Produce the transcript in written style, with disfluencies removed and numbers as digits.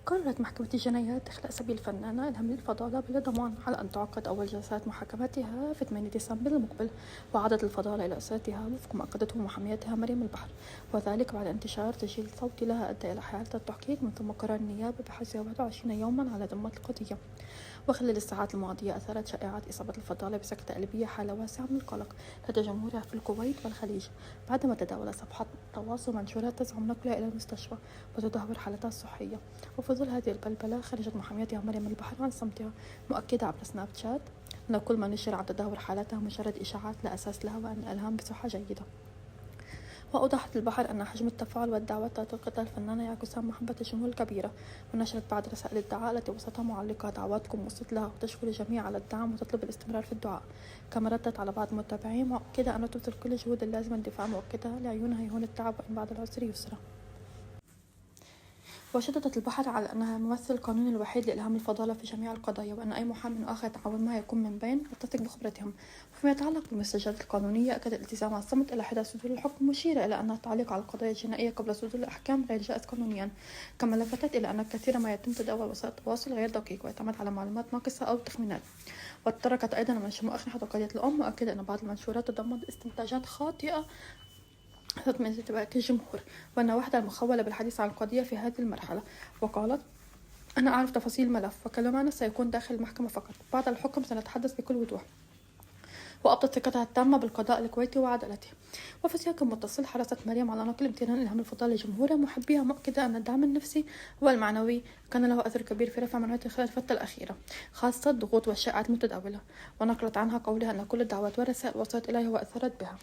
قررت محكمة الجنايات إخلاء سبيل الفنانة إلهام الفضالة بلا ضمان على أن تعقد أول جلسات محاكمتها في 8 ديسمبر المقبل. وعادت الفضالة إلى أسرتها وفق ما أكدته محاميتها مريم البحر، وذلك بعد انتشار تسجيل صوتي لها أدى إلى حالة التحقيق من ثم قرار النيابة بحجزها 21 يوما على ذمة القضية. وخلال الساعات الماضية أثارت شائعات إصابة الفضالة بسكتة قلبية حالة واسعة من القلق لدى جمهورها في الكويت والخليج، بعدما تداول صفحات التواصل منشورات تزعم نقلها إلى المستشفى وتدهور حالتها الصحية. وفي ظل هذه البلبلة خرجت محاميتها مريم البحر عن صمتها، مؤكدة عبر سناب شات أن كل ما نشر عن تدهور حالتها مجرد إشاعات لا أساس لها، وأن إلهام بصحة جيدة. وأوضحت البحر أن حجم التفاعل والدعوات تلقتها الفنانة يعكسها محبة الجمهور الكبيرة، ونشرت بعض رسائل الدعاء التي وصلتها معلقة: دعواتكم وصلت لها وتشكر الجميع على الدعم وتطلب الاستمرار في الدعاء. كما ردت على بعض المتابعين مؤكدة أن تبذل كل الجهود اللازمة لدفاع موكدها لعيونها يهون التعب وإن بعد العسر يسرا. وشددت البحر على أنها الممثل القانوني الوحيد لإلهام الفضالة في جميع القضايا، وأن أي محامٍ آخر يتعاون معها يكون من بين وتثق بخبرتهم. وفيما يتعلق بالمستجدات القانونية أكد الالتزام على الصمت إلى حين صدور الحكم، مشيرة إلى أن التعليق على القضايا الجنائية قبل صدور الأحكام غير جائز قانونيا. كما لفتت إلى أن كثير ما يتم تداول وسائل التواصل غير دقيق ويعتمد على معلومات ناقصة أو تخمينات. وتطرقت أيضا منشور مؤخر حول قضية الأم، مؤكدة أن بعض المنشورات تضمن استنتاجات خاطئة من ارتباك الجمهور، وأن وحدة المخولة بالحديث عن القضية في هذه المرحلة. وقالت: أنا أعرف تفاصيل الملف وكلامنا سيكون داخل المحكمة فقط، بعد الحكم سنتحدث بكل وضوح. وأبدت ثقتها التامة بالقضاء الكويتي وعدالته. وفي سياق متصل حرصت مريم على نقل امتنان إلهام الفضالة لجمهورها محبيها، مؤكدة أن الدعم النفسي والمعنوي كان له أثر كبير في رفع معنوياتها خلال الفترة الأخيرة، خاصة الضغوط والشائعات المتداولة. ونقلت عنها قولها أن كل الدعوات والرسائل وصلت إليها وأثرت بها.